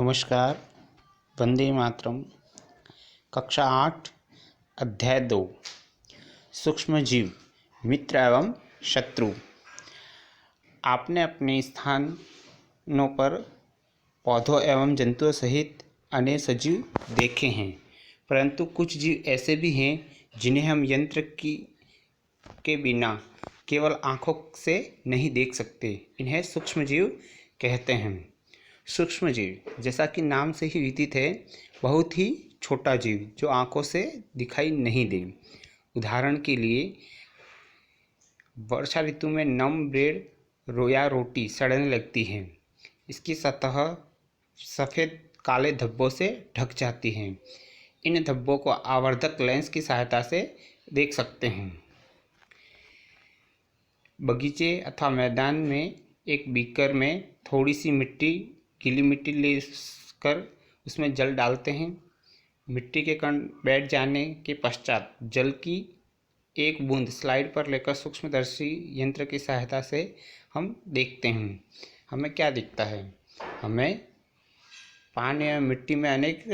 नमस्कार। वंदे मातरम। कक्षा 8 अध्याय 2 सूक्ष्म जीव मित्र एवं शत्रु। आपने अपने स्थानों पर पौधों एवं जंतुओं सहित अनेक सजीव देखे हैं, परंतु कुछ जीव ऐसे भी हैं जिन्हें हम यंत्र के बिना केवल आँखों से नहीं देख सकते। इन्हें सूक्ष्म जीव कहते हैं। सूक्ष्म जीव, जैसा कि नाम से ही विदित है, बहुत ही छोटा जीव जो आँखों से दिखाई नहीं दे। उदाहरण के लिए, वर्षा ऋतु में नम ब्रेड या रोटी सड़ने लगती है। इसकी सतह सफ़ेद काले धब्बों से ढक जाती है। इन धब्बों को आवर्धक लेंस की सहायता से देख सकते हैं। बगीचे अथवा मैदान में एक बीकर में थोड़ी सी गीली मिट्टी लेकर उसमें जल डालते हैं। मिट्टी के कण बैठ जाने के पश्चात जल की एक बूंद स्लाइड पर लेकर सूक्ष्मदर्शी यंत्र की सहायता से हम देखते हैं। हमें क्या दिखता है? हमें पानी या मिट्टी में अनेक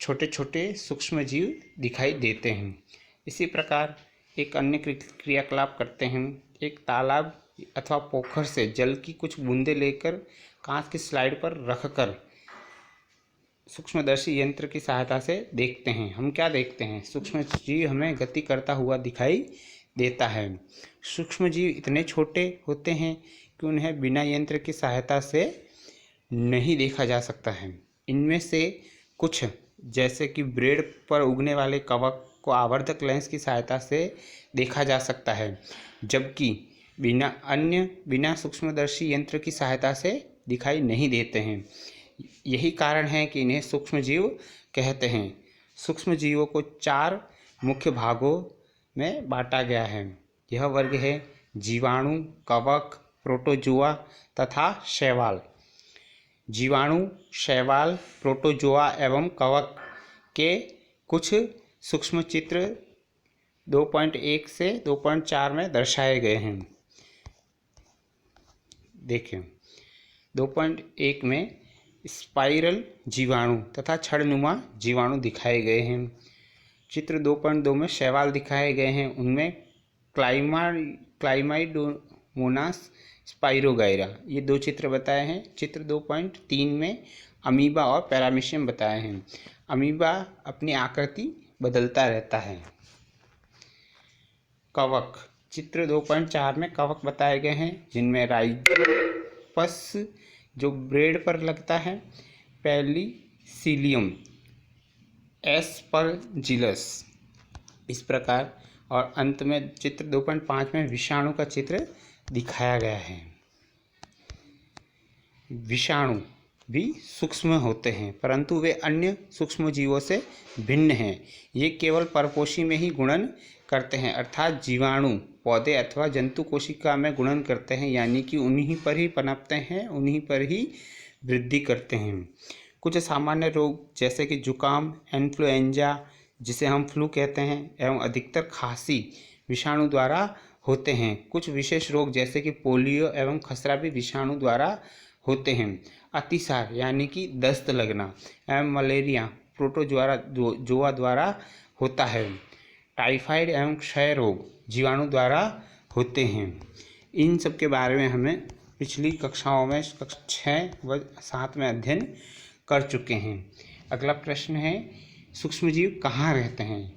छोटे छोटे सूक्ष्म जीव दिखाई देते हैं। इसी प्रकार एक अन्य क्रियाकलाप करते हैं। एक तालाब अथवा पोखर से जल की कुछ बूंदें लेकर कांच की स्लाइड पर रखकर सूक्ष्मदर्शी यंत्र की सहायता से देखते हैं। हम क्या देखते हैं? सूक्ष्म जीव हमें गति करता हुआ दिखाई देता है। सूक्ष्म जीव इतने छोटे होते हैं कि उन्हें बिना यंत्र की सहायता से नहीं देखा जा सकता है। इनमें से कुछ, जैसे कि ब्रेड पर उगने वाले कवक को आवर्धक लेंस की सहायता से देखा जा सकता है, जबकि बिना सूक्ष्मदर्शी यंत्र की सहायता से दिखाई नहीं देते हैं। यही कारण है कि इन्हें सूक्ष्म जीव कहते हैं। सूक्ष्म जीवों को 4 मुख्य भागों में बांटा गया है। यह वर्ग है जीवाणु, कवक, प्रोटोजोआ तथा शैवाल। जीवाणु, शैवाल, प्रोटोजोआ एवं कवक के कुछ सूक्ष्म चित्र 2.1 से 2.4 में दर्शाए गए हैं। देखें, 2.1 में स्पाइरल जीवाणु तथा छड़नुमा जीवाणु दिखाए गए हैं। चित्र 2.2 में शैवाल दिखाए गए हैं। उनमें क्लाइमाइडोमोनास स्पाइरोगाइरा, ये 2 चित्र बताए हैं। चित्र 2.3 में अमीबा और पैरामीशियम बताए हैं। अमीबा अपनी आकृति बदलता रहता है। कवक, चित्र 2.4 में कवक बताए गए हैं, जिनमें राइपस जो ब्रेड पर लगता है, पेनिसिलियम, एस्परजिलस, इस प्रकार। और अंत में चित्र 2.5 में विषाणु का चित्र दिखाया गया है। विषाणु भी सूक्ष्म होते हैं, परंतु वे अन्य सूक्ष्म जीवों से भिन्न हैं। ये केवल परपोषी में ही गुणन करते हैं, अर्थात जीवाणु पौधे अथवा जंतु कोशिका में गुणन करते हैं, यानी कि उन्हीं पर ही पनपते हैं, उन्हीं पर ही वृद्धि करते हैं। कुछ सामान्य रोग, जैसे कि जुकाम, इन्फ्लुएंजा, जिसे हम फ्लू कहते हैं, एवं अधिकतर खांसी विषाणु द्वारा होते हैं। कुछ विशेष रोग, जैसे कि पोलियो एवं खसरा, भी विषाणु द्वारा होते हैं। अतिसार यानी कि दस्त लगना एवं मलेरिया प्रोटोजोआ द्वारा होता है। टाइफाइड एवं क्षय रोग जीवाणु द्वारा होते हैं। इन सब के बारे में हमें पिछली कक्षाओं में कक्षा 6 व 7 में अध्ययन कर चुके हैं। अगला प्रश्न है, सूक्ष्मजीव कहाँ रहते हैं?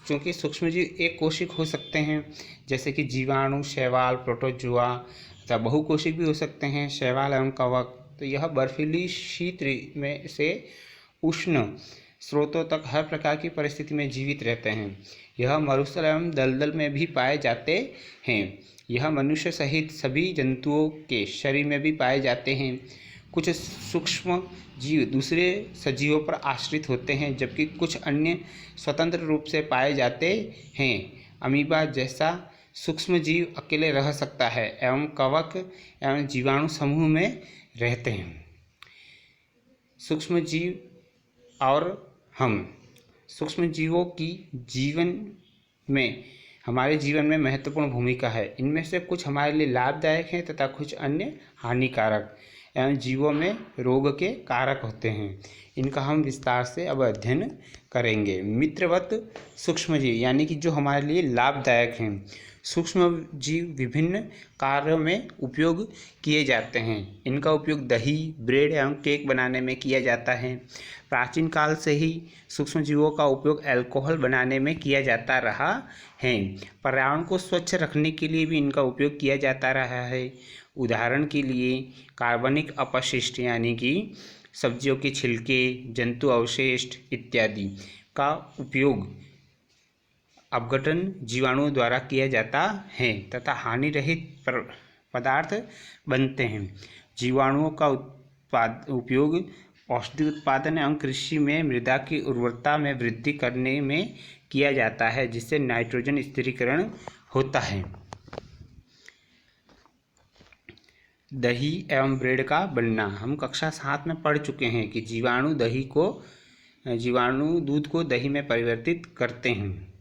क्योंकि सूक्ष्मजीव एक कोशिक हो सकते हैं, जैसे कि जीवाणु, शैवाल, प्रोटोजोआ, तथा बहुकोशिक भी हो सकते हैं, शैवाल एवं कवक। तो यह बर्फीली शीत में से उष्ण स्रोतों तक हर प्रकार की परिस्थिति में जीवित रहते हैं। यह मरुस्थल एवं दलदल में भी पाए जाते हैं। यह मनुष्य सहित सभी जंतुओं के शरीर में भी पाए जाते हैं। कुछ सूक्ष्म जीव दूसरे सजीवों पर आश्रित होते हैं, जबकि कुछ अन्य स्वतंत्र रूप से पाए जाते हैं। अमीबा जैसा सूक्ष्म जीव अकेले रह सकता है एवं कवक एवं जीवाणु समूह में रहते हैं। सूक्ष्म जीव और हम, सूक्ष्म जीवों की हमारे जीवन में महत्वपूर्ण भूमिका है। इनमें से कुछ हमारे लिए लाभदायक हैं तथा कुछ अन्य हानिकारक। एवं जीवों में रोग के कारक होते हैं। इनका हम विस्तार से अब अध्ययन करेंगे। मित्रवत सूक्ष्मजीव यानी कि जो हमारे लिए लाभदायक हैं। सूक्ष्म जीव विभिन्न कार्यों में उपयोग किए जाते हैं। इनका उपयोग दही, ब्रेड एवं केक बनाने में किया जाता है। प्राचीन काल से ही सूक्ष्म जीवों का उपयोग अल्कोहल बनाने में किया जाता रहा है। पर्यावरण को स्वच्छ रखने के लिए भी इनका उपयोग किया जाता रहा है। उदाहरण के लिए कार्बनिक अपशिष्ट यानी कि सब्जियों के छिलके, जंतु अवशेष इत्यादि का उपयोग अपघटन जीवाणुओं द्वारा किया जाता है तथा हानि रहित पदार्थ बनते हैं। जीवाणुओं का उपयोग औषधि उत्पादन एवं कृषि में मृदा की उर्वरता में वृद्धि करने में किया जाता है, जिससे नाइट्रोजन स्थिरीकरण होता है। दही एवं ब्रेड का बनना। हम कक्षा 7 में पढ़ चुके हैं कि जीवाणु दूध को दही में परिवर्तित करते हैं।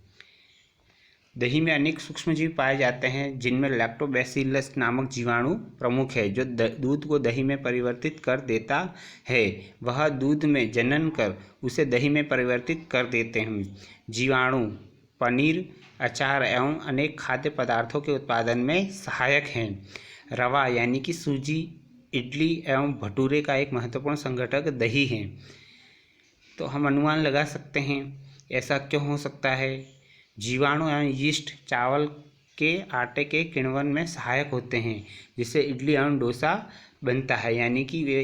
दही में अनेक सूक्ष्मजीव पाए जाते हैं, जिनमें लैक्टोबैसिलस नामक जीवाणु प्रमुख है, जो दूध को दही में परिवर्तित कर देता है। वह दूध में जनन कर उसे दही में परिवर्तित कर देते हैं। जीवाणु पनीर, अचार एवं अनेक खाद्य पदार्थों के उत्पादन में सहायक हैं। रवा यानी कि सूजी, इडली एवं भटूरे का एक महत्वपूर्ण संघटक दही है। तो हम अनुमान लगा सकते हैं ऐसा क्यों हो सकता है। जीवाणु एवं यीस्ट चावल के आटे के किण्वन में सहायक होते हैं, जिससे इडली एवं डोसा बनता है, यानी कि वे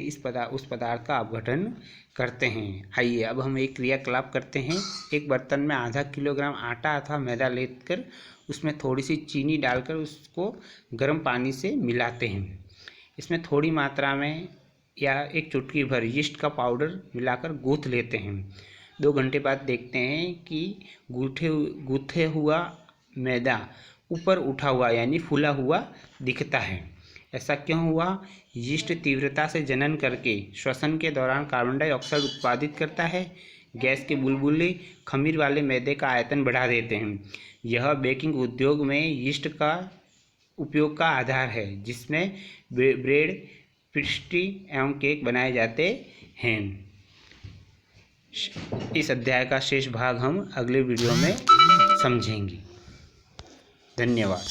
उस पदार्थ का अपघटन करते हैं। आइए अब हम एक क्रियाकलाप करते हैं। एक बर्तन में आधा किलोग्राम आटा अथवा मैदा लेकर उसमें थोड़ी सी चीनी डालकर उसको गर्म पानी से मिलाते हैं। इसमें थोड़ी मात्रा में या एक चुटकी भर यीस्ट का पाउडर मिलाकर गूँथ लेते हैं। 2 घंटे बाद देखते हैं कि गूथे हुआ मैदा ऊपर उठा हुआ यानी फूला हुआ दिखता है। ऐसा क्यों हुआ। यीस्ट तीव्रता से जनन करके श्वसन के दौरान कार्बन डाइऑक्साइड उत्पादित करता है। गैस के बुलबुले खमीर वाले मैदे का आयतन बढ़ा देते हैं। यह बेकिंग उद्योग में यीस्ट का उपयोग का आधार है, जिसमें ब्रेड, पेस्ट्री एवं केक बनाए जाते हैं। इस अध्याय का शेष भाग हम अगले वीडियो में समझेंगे। धन्यवाद।